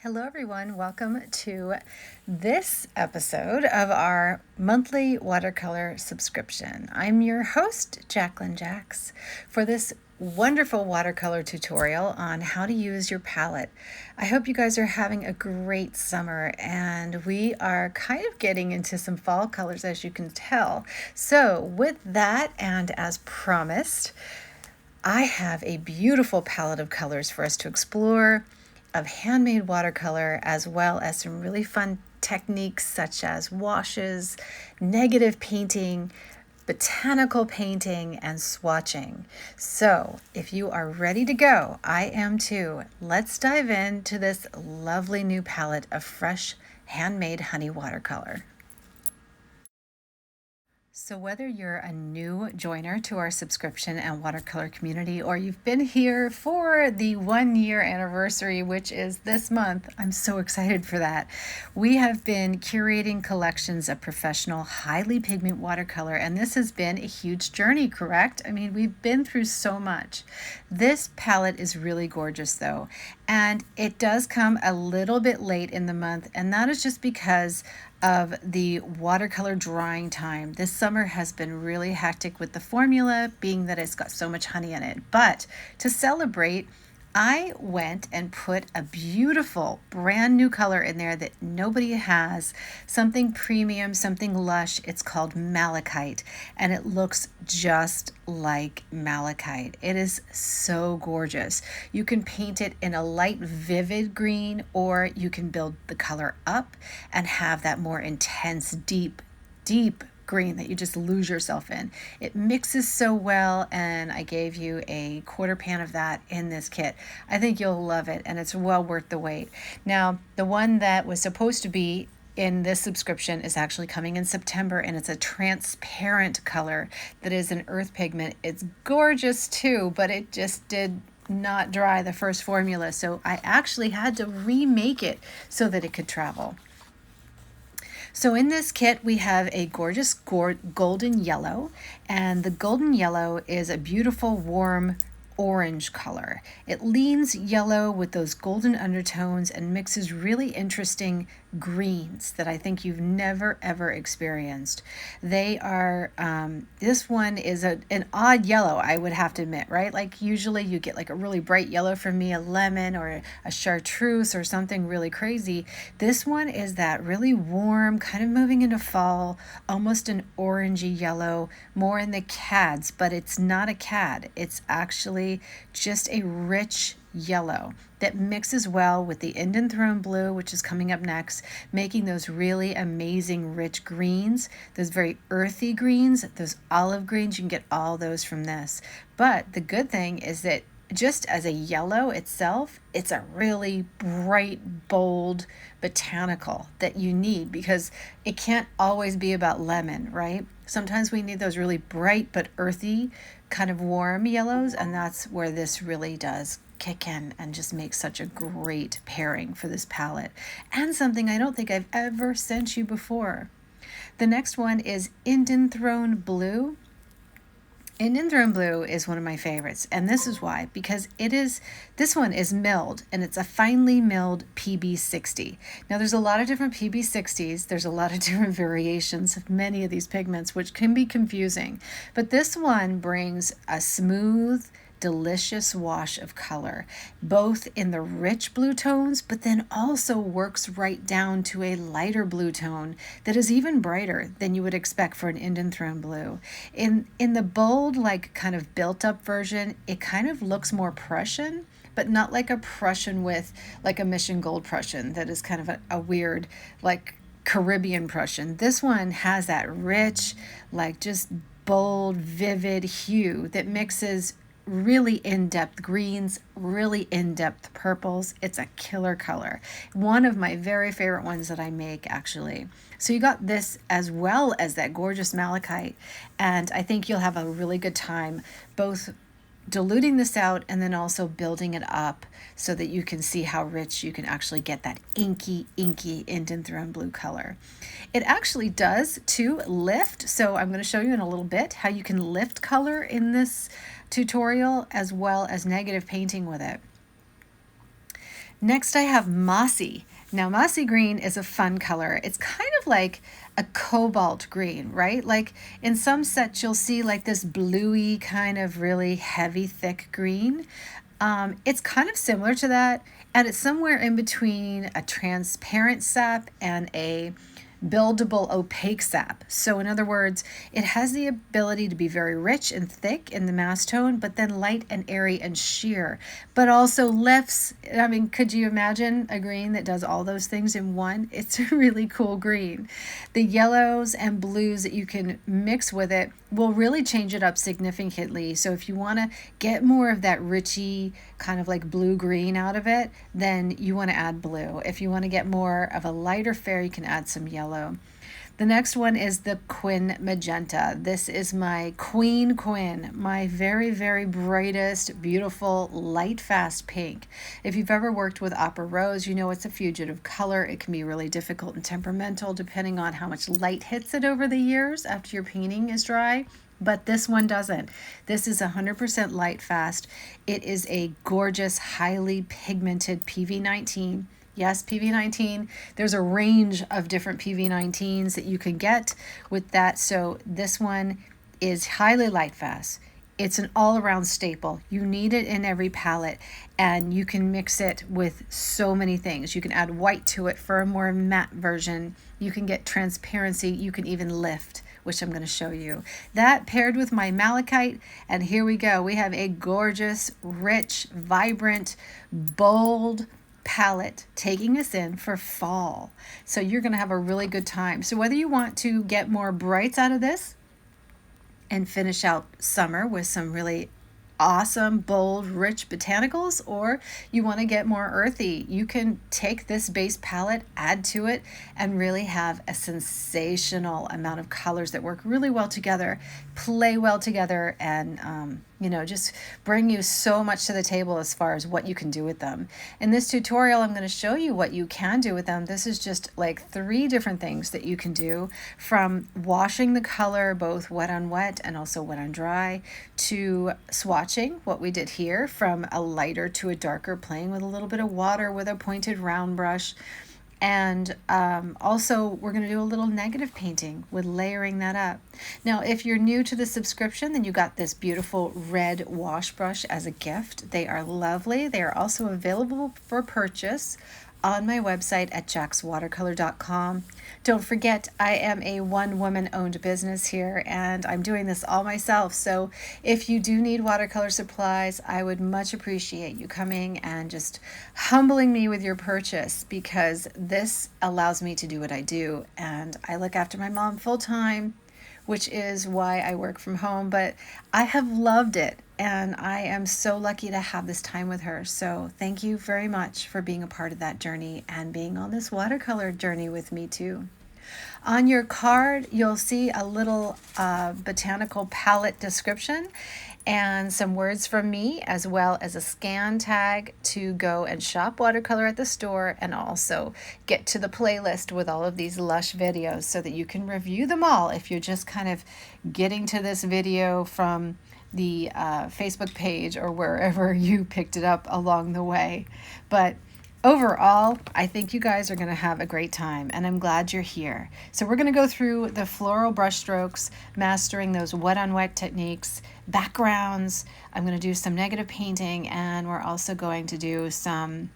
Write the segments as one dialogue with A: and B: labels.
A: Hello everyone, welcome to this episode of our monthly watercolor subscription. I'm your host, Jacqueline Jax, for this wonderful watercolor tutorial on how to use your palette. I hope you guys are having a great summer, and we are kind of getting into some fall colors, as you can tell. So with that, and as promised, I have a beautiful palette of colors for us to explore, of handmade watercolor, as well as some really fun techniques such as washes, negative painting, botanical painting, and swatching. So if you are ready to go, I am too. Let's dive into this lovely new palette of fresh handmade honey watercolor. So whether you're a new joiner to our subscription and watercolor community, or you've been here for the 1 year anniversary, which is this month, I'm so excited for that. We have been curating collections of professional, highly pigment watercolor, and this has been a huge journey, correct? I mean, we've been through so much. This palette is really gorgeous though, and it does come a little bit late in the month, and that is just because of the watercolor drying time. This summer has been really hectic with the formula, being that it's got so much honey in it. But to celebrate, I went and put a beautiful brand new color in there that nobody has, something premium, something lush. It's called malachite, and it looks just like malachite. It is so gorgeous. You can paint it in a light vivid green, or you can build the color up and have that more intense deep green that you just lose yourself in. It mixes so well, and I gave you a quarter pan of that in this kit. I think you'll love it, and it's well worth the wait. Now, the one that was supposed to be in this subscription is actually coming in September, and it's a transparent color that is an earth pigment. It's gorgeous too, but it just did not dry the first formula, so I actually had to remake it so that it could travel. So in this kit, we have a gorgeous golden yellow, and the golden yellow is a beautiful warm orange color. It leans yellow with those golden undertones and mixes really interesting greens that I think you've never ever experienced. They are, this one is an odd yellow, I would have to admit, right? Like usually you get like a really bright yellow from me, a lemon or a chartreuse or something really crazy. This one is that really warm, kind of moving into fall, almost an orangey yellow, more in the cads, but it's not a cad. It's actually just a rich yellow that mixes well with the Inden Throne Blue, which is coming up next, making those really amazing rich greens, those very earthy greens, those olive greens. You can get all those from this. But the good thing is that just as a yellow itself, it's a really bright, bold botanical that you need, because it can't always be about lemon, right? Sometimes we need those really bright but earthy, kind of warm yellows, and that's where this really does kick in and just make such a great pairing for this palette, and something I don't think I've ever sent you before. The next one is Inden Throne Blue. Inden Throne Blue is one of my favorites, and this is why, because this one is milled, and it's a finely milled PB60. Now there's a lot of different PB60s, there's a lot of different variations of many of these pigments, which can be confusing, but this one brings a smooth, delicious wash of color, both in the rich blue tones, but then also works right down to a lighter blue tone that is even brighter than you would expect for an Inden Throne Blue. In the bold, like kind of built up version, it kind of looks more Prussian, but not like a Prussian with like a Mission Gold Prussian that is kind of a weird, like Caribbean Prussian. This one has that rich, like just bold, vivid hue that mixes really in-depth greens, really in-depth purples. It's a killer color. One of my very favorite ones that I make, actually. So you got this as well as that gorgeous malachite, and I think you'll have a really good time both diluting this out and then also building it up so that you can see how rich you can actually get that inky Inden Throne Blue color. It actually does too lift, so I'm going to show you in a little bit how you can lift color in this tutorial as well as negative painting with it. Next, I have Mossy. Now, Mossy Green is a fun color. It's kind of like a cobalt green, right? Like in some sets, you'll see like this bluey kind of really heavy, thick green. It's kind of similar to that, and it's somewhere in between a transparent sap and a buildable opaque sap. So in other words, it has the ability to be very rich and thick in the mass tone, but then light and airy and sheer, but also lifts. I mean, could you imagine a green that does all those things in one? It's a really cool green. The yellows and blues that you can mix with it will really change it up significantly. So if you want to get more of that richy kind of like blue green out of it, then you want to add blue. If you want to get more of a lighter fare, you can add some yellow. The next one is the Quin Magenta. This is my Queen, my very, very brightest, beautiful, light, fast pink. If you've ever worked with Opera Rose, you know it's a fugitive color. It can be really difficult and temperamental depending on how much light hits it over the years after your painting is dry. But this one doesn't. This is 100% light fast. It is a gorgeous, highly pigmented PV19. Yes, PV19. There's a range of different PV19s that you can get with that. So this one is highly light fast. It's an all-around staple. You need it in every palette, and you can mix it with so many things. You can add white to it for a more matte version. You can get transparency. You can even lift, which I'm going to show you. That paired with my malachite, and here we go. We have a gorgeous, rich, vibrant, bold palette taking us in for fall. So you're going to have a really good time. So whether you want to get more brights out of this and finish out summer with some really awesome, bold, rich botanicals, or you want to get more earthy, you can take this base palette, add to it, and really have a sensational amount of colors that work really well together, play well together, and just bring you so much to the table as far as what you can do with them. In this tutorial, I'm going to show you what you can do with them. This is just like 3 different things that you can do, from washing the color, both wet on wet and also wet on dry, to swatching, what we did here, from a lighter to a darker, playing with a little bit of water with a pointed round brush. And also we're going to do a little negative painting with layering that up. Now, if you're new to the subscription, then you got this beautiful red wash brush as a gift. They are lovely. They are also available for purchase on my website at jackswatercolor.com. Don't forget, I am a one-woman owned business here, and I'm doing this all myself. So if you do need watercolor supplies, I would much appreciate you coming and just humbling me with your purchase, because this allows me to do what I do. And I look after my mom full-time, which is why I work from home, but I have loved it, and I am so lucky to have this time with her. So thank you very much for being a part of that journey and being on this watercolor journey with me too. On your card, you'll see a little botanical palette description and some words from me, as well as a scan tag to go and shop watercolor at the store, and also get to the playlist with all of these lush videos so that you can review them all if you're just kind of getting to this video from the Facebook page or wherever you picked it up along the way. But overall, I think you guys are going to have a great time, and I'm glad you're here. So we're going to go through the floral brush strokes, mastering those wet on wet techniques, backgrounds. I'm going to do some negative painting, and we're also going to do some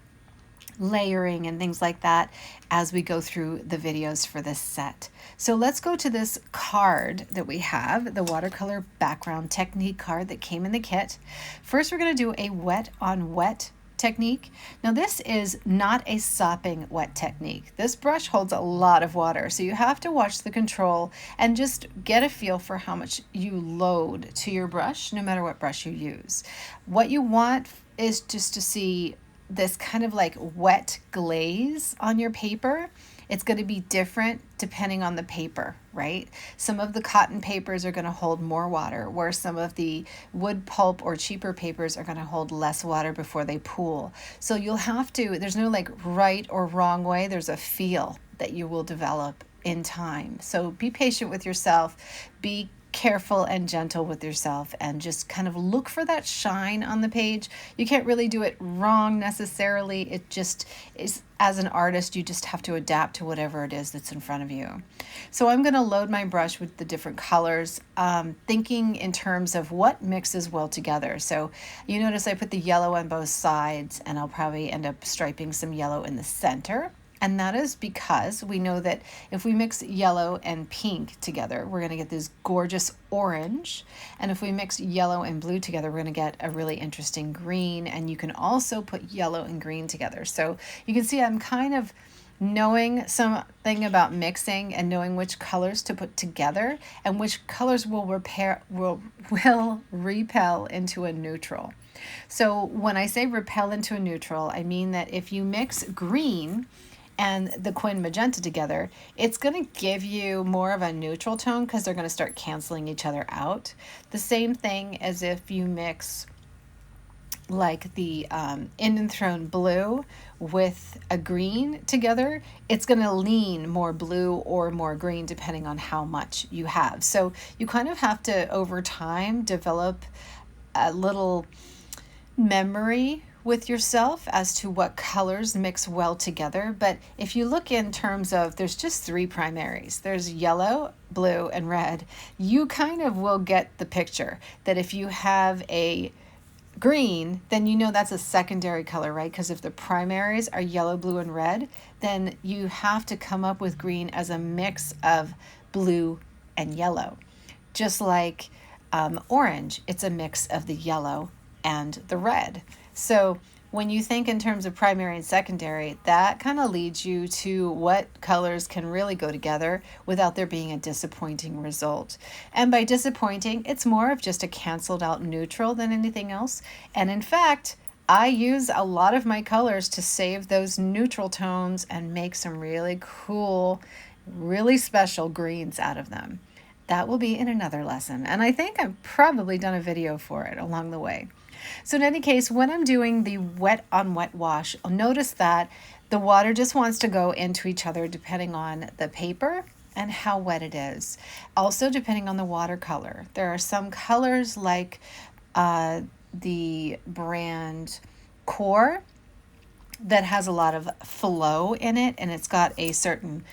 A: layering and things like that as we go through the videos for this set. So let's go to this card that we have, the watercolor background technique card that came in the kit. First, we're going to do a wet on wet technique. Now, this is not a sopping wet technique. This brush holds a lot of water, so you have to watch the control and just get a feel for how much you load to your brush, no matter what brush you use. What you want is just to see this kind of like wet glaze on your paper. It's going to be different depending on the paper, right? Some of the cotton papers are going to hold more water, where some of the wood pulp or cheaper papers are going to hold less water before they pool. So you'll have to, there's no like right or wrong way. There's a feel that you will develop in time. So be patient with yourself. Be careful and gentle with yourself and just kind of look for that shine on the page. You can't really do it wrong necessarily. It just is, as an artist, you just have to adapt to whatever it is that's in front of you. So I'm going to load my brush with the different colors, thinking in terms of what mixes well together. So you notice I put the yellow on both sides, and I'll probably end up striping some yellow in the center. And that is because we know that if we mix yellow and pink together, we're going to get this gorgeous orange. And if we mix yellow and blue together, we're going to get a really interesting green. And you can also put yellow and green together. So you can see I'm kind of knowing something about mixing and knowing which colors to put together and which colors will repel into a neutral. So when I say repel into a neutral, I mean that if you mix green and the Quin Magenta together, it's going to give you more of a neutral tone because they're going to start canceling each other out. The same thing as if you mix like the Inden Throne blue with a green together, it's going to lean more blue or more green depending on how much you have. So you kind of have to, over time, develop a little memory with yourself as to what colors mix well together. But if you look in terms of, there's just three primaries. There's yellow, blue, and red. You kind of will get the picture that if you have a green, then you know that's a secondary color, right? Because if the primaries are yellow, blue, and red, then you have to come up with green as a mix of blue and yellow. Just like orange, it's a mix of the yellow and the red. So when you think in terms of primary and secondary, that kind of leads you to what colors can really go together without there being a disappointing result. And by disappointing, it's more of just a canceled out neutral than anything else. And in fact, I use a lot of my colors to save those neutral tones and make some really cool, really special greens out of them. That will be in another lesson. And I think I've probably done a video for it along the way. So in any case, when I'm doing the wet on wet wash, I'll notice that the water just wants to go into each other depending on the paper and how wet it is. Also depending on the watercolor. There are some colors like the brand Core that has a lot of flow in it, and it's got a certain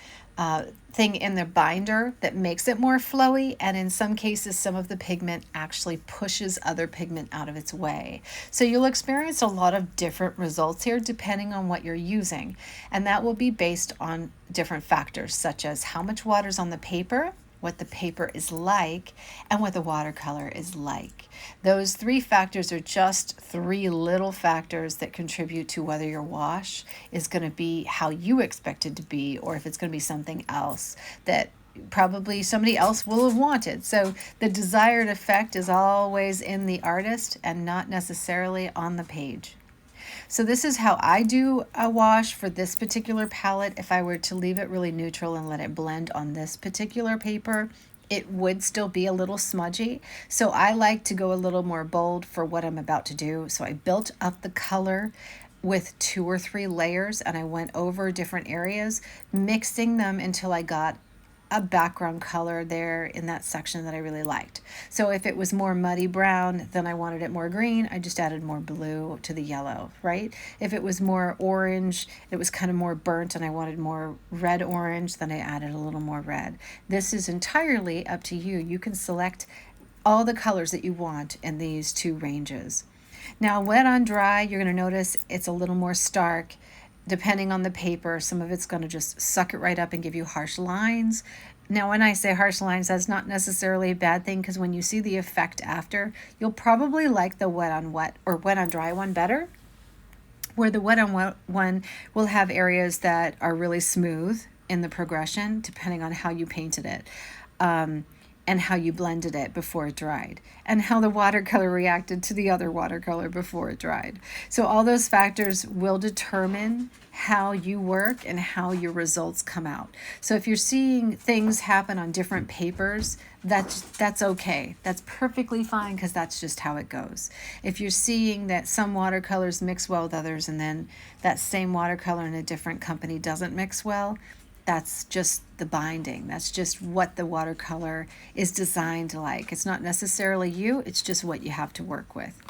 A: thing in the binder that makes it more flowy, and in some cases some of the pigment actually pushes other pigment out of its way. So you'll experience a lot of different results here depending on what you're using, and that will be based on different factors such as how much water's on the paper, what the paper is like, and what the watercolor is like. Those three factors are just three little factors that contribute to whether your wash is going to be how you expect it to be, or if it's going to be something else that probably somebody else will have wanted. So the desired effect is always in the artist and not necessarily on the page. So this is how I do a wash for this particular palette. If I were to leave it really neutral and let it blend on this particular paper, it would still be a little smudgy. So I like to go a little more bold for what I'm about to do. So I built up the color with 2 or 3 layers, and I went over different areas, mixing them until I got a background color there in that section that I really liked. So if it was more muddy brown, then I wanted it more green, I just added more blue to the yellow, right? If it was more orange, it was kind of more burnt and I wanted more red orange, then I added a little more red. This is entirely up to you. You can select all the colors that you want in these 2 ranges. Now wet on dry, you're going to notice it's a little more stark. Depending on the paper, some of it's going to just suck it right up and give you harsh lines. Now, when I say harsh lines, that's not necessarily a bad thing, because when you see the effect after, you'll probably like the wet on wet or wet on dry one better, where the wet on wet one will have areas that are really smooth in the progression, depending on how you painted it. And how you blended it before it dried, and how the watercolor reacted to the other watercolor before it dried. So all those factors will determine how you work and how your results come out. So if you're seeing things happen on different papers, that's okay. That's perfectly fine, because that's just how it goes. If you're seeing that some watercolors mix well with others, and then that same watercolor in a different company doesn't mix well, That's just the binding. That's just what the watercolor is designed like. It's not necessarily you, it's just what you have to work with.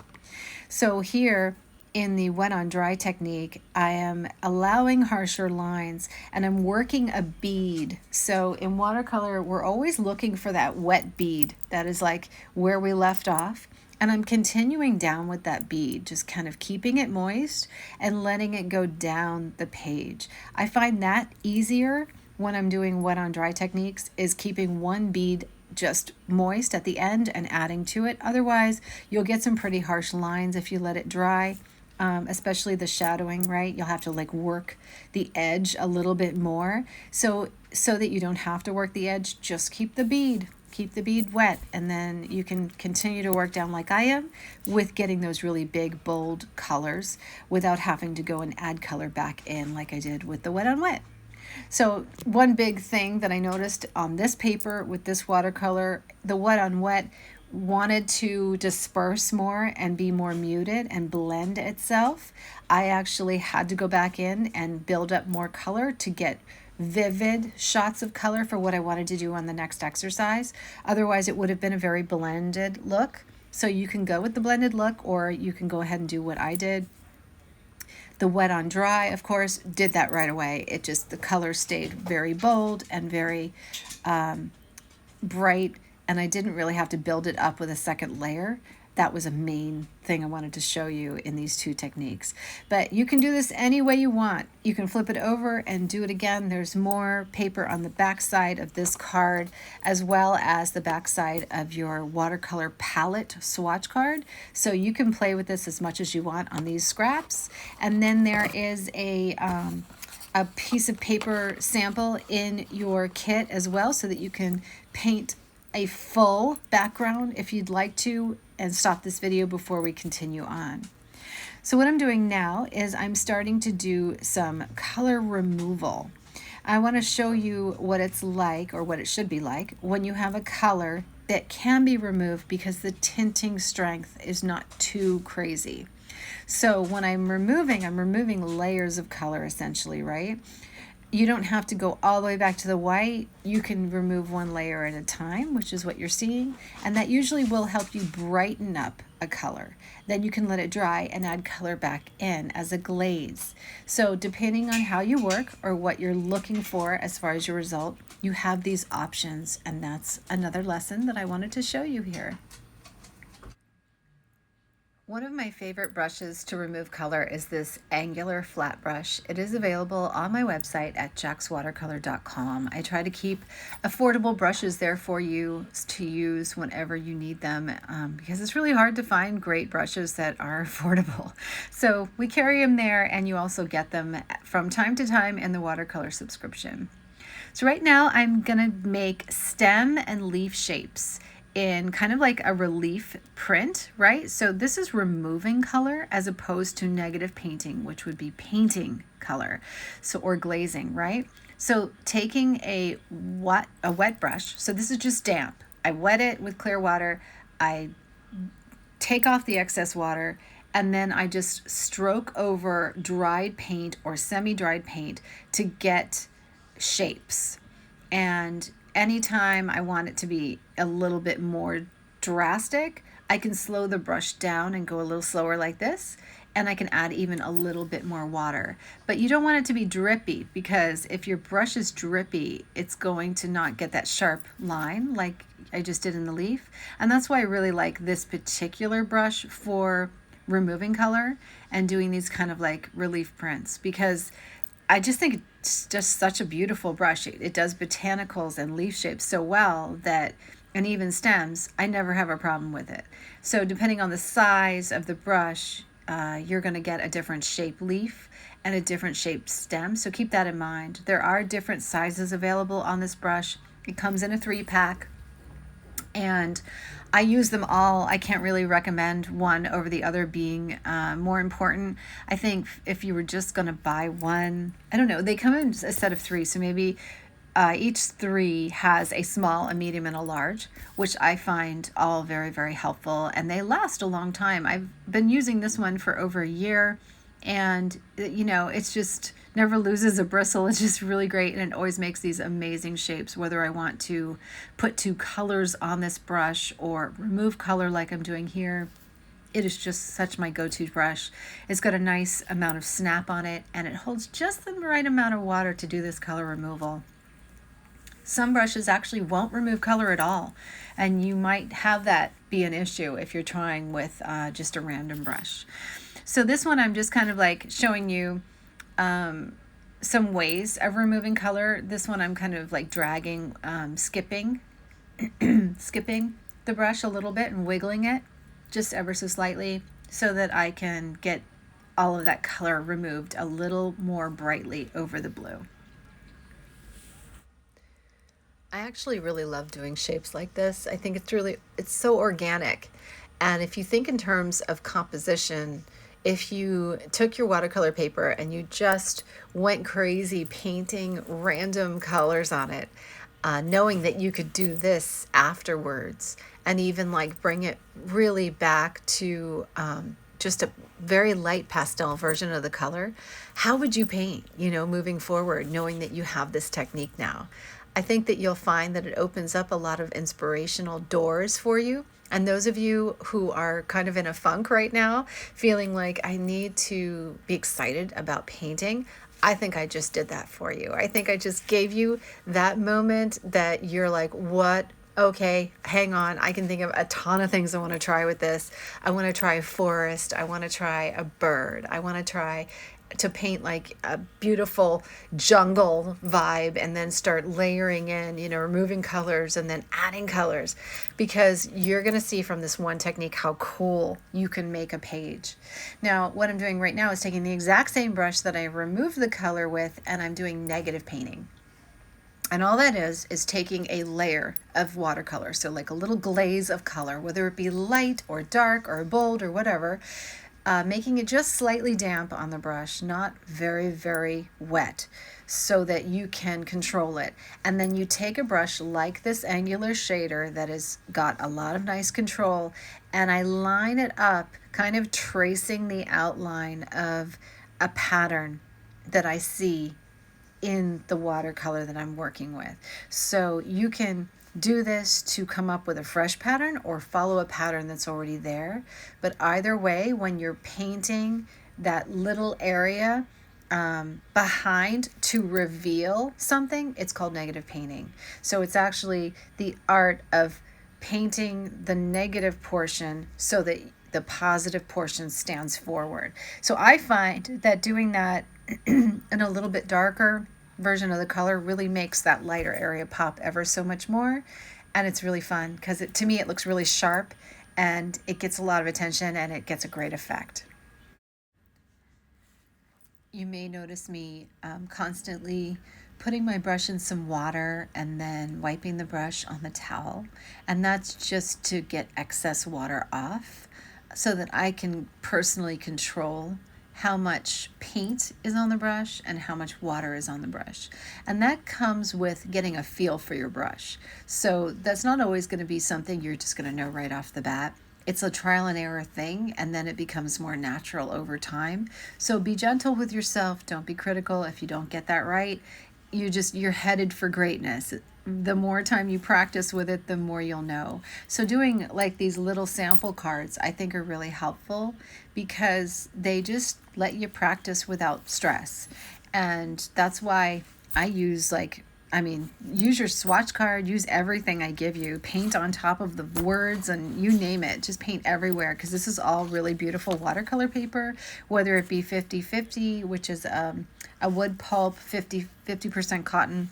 A: So here in the wet on dry technique, I am allowing harsher lines and I'm working a bead. So in watercolor, we're always looking for that wet bead. That is like where we left off. And I'm continuing down with that bead, just kind of keeping it moist and letting it go down the page. I find that easier when I'm doing wet on dry techniques, is keeping one bead just moist at the end and adding to it. Otherwise, you'll get some pretty harsh lines if you let it dry, especially the shadowing, right? You'll have to like work the edge a little bit more. So that you don't have to work the edge, just keep the bead. Keep the bead wet, and then you can continue to work down like I am with getting those really big, bold colors without having to go and add color back in like I did with the wet on wet. So one big thing that I noticed on this paper with this watercolor, the wet on wet wanted to disperse more and be more muted and blend itself. I actually had to go back in and build up more color to get vivid shots of color for what I wanted to do on the next exercise. Otherwise, it would have been a very blended look. So you can go with the blended look, or you can go ahead and do what I did. The wet on dry, of course, did that right away. It just, the color stayed very bold and very bright, and I didn't really have to build it up with a second layer. That was a main thing I wanted to show you in these two techniques. But you can do this any way you want. You can flip it over and do it again. There's more paper on the back side of this card, as well as the back side of your watercolor palette swatch card. So you can play with this as much as you want on these scraps. And then there is a piece of paper sample in your kit as well, so that you can paint a full background if you'd like to, and stop this video before we continue on. So what I'm doing now is I'm starting to do some color removal. I want to show you what it's like, or what it should be like, when you have a color that can be removed because the tinting strength is not too crazy. So when I'm removing layers of color essentially, right? You don't have to go all the way back to the white. You can remove one layer at a time, which is what you're seeing, and that usually will help you brighten up a color. Then you can let it dry and add color back in as a glaze. So depending on how you work or what you're looking for as far as your result, you have these options, and that's another lesson that I wanted to show you here. One of my favorite brushes to remove color is this angular flat brush. It is available on my website at jackswatercolor.com. I try to keep affordable brushes there for you to use whenever you need them, because it's really hard to find great brushes that are affordable. So we carry them there, and you also get them from time to time in the watercolor subscription. So right now I'm gonna make stem and leaf shapes in kind of like a relief print, right? So this is removing color as opposed to negative painting, which would be painting color, so, or glazing, right? So taking a wet brush, so this is just damp. I wet it with clear water, I take off the excess water, and then I just stroke over dried paint or semi-dried paint to get shapes. And anytime I want it to be a little bit more drastic, I can slow the brush down and go a little slower like this, and I can add even a little bit more water. But you don't want it to be drippy, because if your brush is drippy, it's going to not get that sharp line like I just did in the leaf. And that's why I really like this particular brush for removing color and doing these kind of like relief prints, because I just think it's just such a beautiful brush. It does botanicals and leaf shapes so well that, and even stems, I never have a problem with it. So depending on the size of the brush, you're going to get a different shape leaf and a different shape stem. So keep that in mind. There are different sizes available on this brush. It comes in a 3-pack. And I use them all. I can't really recommend one over the other being more important. I think if you were just going to buy one, I don't know, they come in a set of 3, so maybe each 3 has a small, a medium, and a large, which I find all very, very helpful, and they last a long time. I've been using this one for over a year, and you know, it's just never loses a bristle. It's just really great, and it always makes these amazing shapes, whether I want to put two colors on this brush or remove color like I'm doing here. It is just such my go-to brush. It's got a nice amount of snap on it, and it holds just the right amount of water to do this color removal. Some brushes actually won't remove color at all, and you might have that be an issue if you're trying with just a random brush. So this one I'm just kind of like showing you some ways of removing color. This one I'm kind of like dragging, skipping the brush a little bit and wiggling it just ever so slightly so that I can get all of that color removed a little more brightly over the blue. I actually really love doing shapes like this. I think it's so organic. And if you think in terms of composition, if you took your watercolor paper and you just went crazy painting random colors on it, knowing that you could do this afterwards and even like bring it really back to just a very light pastel version of the color, how would you paint, moving forward, knowing that you have this technique now? I think that you'll find that it opens up a lot of inspirational doors for you. And those of you who are kind of in a funk right now, feeling like I need to be excited about painting, I think I just did that for you. I think I just gave you that moment that you're like, what? Okay, hang on. I can think of a ton of things I want to try with this. I want to try a forest. I want to try a bird. I want to try to paint like a beautiful jungle vibe and then start layering in, removing colors and then adding colors, because you're going to see from this one technique how cool you can make a page. Now, what I'm doing right now is taking the exact same brush that I removed the color with, and I'm doing negative painting. And all that is taking a layer of watercolor, so like a little glaze of color, whether it be light or dark or bold or whatever, making it just slightly damp on the brush, not very, very wet, so that you can control it. And then you take a brush like this angular shader that has got a lot of nice control, and I line it up, kind of tracing the outline of a pattern that I see in the watercolor that I'm working with. So you can do this to come up with a fresh pattern or follow a pattern that's already there. But either way, when you're painting that little area behind to reveal something, it's called negative painting. So it's actually the art of painting the negative portion so that the positive portion stands forward. So I find that doing that in a little bit darker version of the color really makes that lighter area pop ever so much more. And it's really fun because to me it looks really sharp and it gets a lot of attention and it gets a great effect. You may notice me constantly putting my brush in some water and then wiping the brush on the towel. And that's just to get excess water off so that I can personally control how much paint is on the brush and how much water is on the brush. And that comes with getting a feel for your brush. So that's not always going to be something you're just going to know right off the bat. It's a trial and error thing, and then it becomes more natural over time. So be gentle with yourself. Don't be critical if you don't get that right. You're headed for greatness. The more time you practice with it, the more you'll know. So doing like these little sample cards, I think are really helpful because they just let you practice without stress. And that's why I use use your swatch card, use everything I give you, paint on top of the words and you name it, just paint everywhere, because this is all really beautiful watercolor paper, whether it be 50-50, which is a wood pulp, 50% cotton,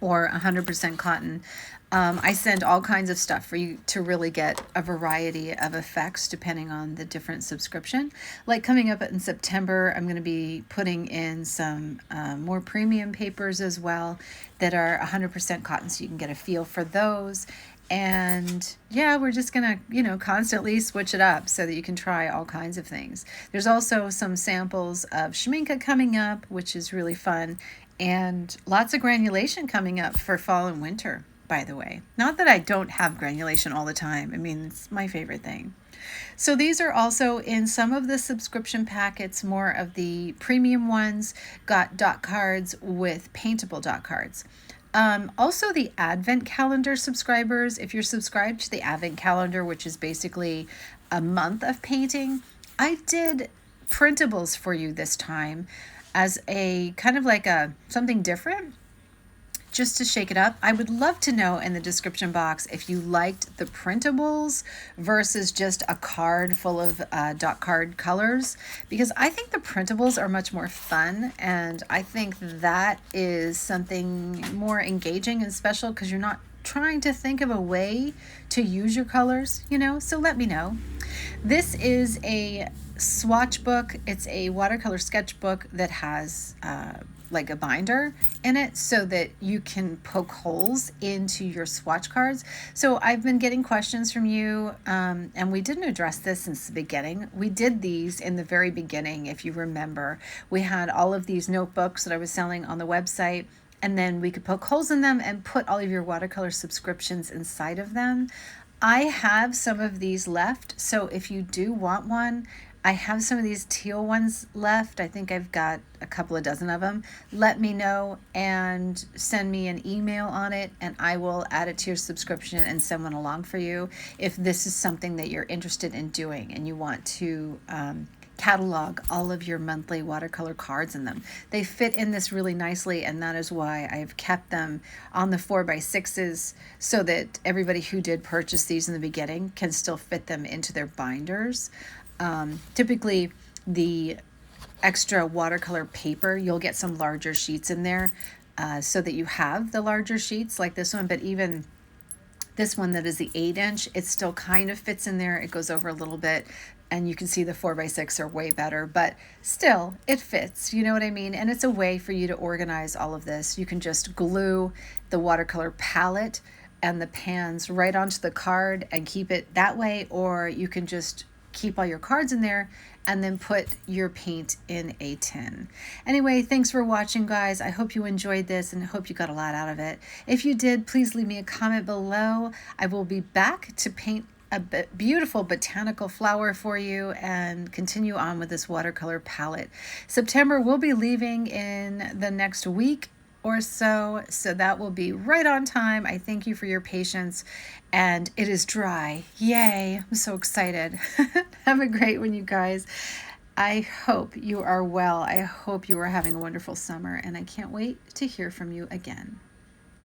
A: or 100% cotton. I send all kinds of stuff for you to really get a variety of effects depending on the different subscription. Like coming up in September, I'm going to be putting in some more premium papers as well that are 100% cotton, so you can get a feel for those. And yeah, we're just going to, constantly switch it up so that you can try all kinds of things. There's also some samples of Schminke coming up, which is really fun, and lots of granulation coming up for fall and winter. by the way. Not that I don't have granulation all the time. I mean, it's my favorite thing. So these are also in some of the subscription packets. More of the premium ones got dot cards with paintable dot cards. Also the Advent calendar subscribers, if you're subscribed to the Advent calendar, which is basically a month of painting, I did printables for you this time as a kind of like a something different, just to shake it up. I would love to know in the description box if you liked the printables versus just a card full of dot card colors, because I think the printables are much more fun, and I think that is something more engaging and special because you're not trying to think of a way to use your colors, you know, so let me know. This is a swatch book. It's a watercolor sketchbook that has like a binder in it so that you can poke holes into your swatch cards. So I've been getting questions from you, and we didn't address this since the beginning. We did these in the very beginning, if you remember. We had all of these notebooks that I was selling on the website, and then we could poke holes in them and put all of your watercolor subscriptions inside of them. I have some of these left, so if you do want one, I have some of these teal ones left. I think I've got a couple of dozen of them. Let me know and send me an email on it, and I will add it to your subscription and send one along for you if this is something that you're interested in doing and you want to catalog all of your monthly watercolor cards in them. They fit in this really nicely, and that is why I've kept them on the 4x6s so that everybody who did purchase these in the beginning can still fit them into their binders. Typically the extra watercolor paper, you'll get some larger sheets in there so that you have the larger sheets like this one, but even this one that is the 8-inch, it still kind of fits in there. It goes over a little bit, and you can see the 4x6 are way better, but still it fits, you know what I mean? And it's a way for you to organize all of this. You can just glue the watercolor palette and the pans right onto the card and keep it that way, or you can just keep all your cards in there and then put your paint in a tin. Anyway, thanks for watching, guys. I hope you enjoyed this and I hope you got a lot out of it. If you did, please leave me a comment below. I will be back to paint a beautiful botanical flower for you and continue on with this watercolor palette. September will be leaving in the next week or so that will be right on time. I thank you for your patience, and it is dry. Yay, I'm so excited. Have a great one, you guys. I hope you are well. I hope you are having a wonderful summer, and I can't wait to hear from you again.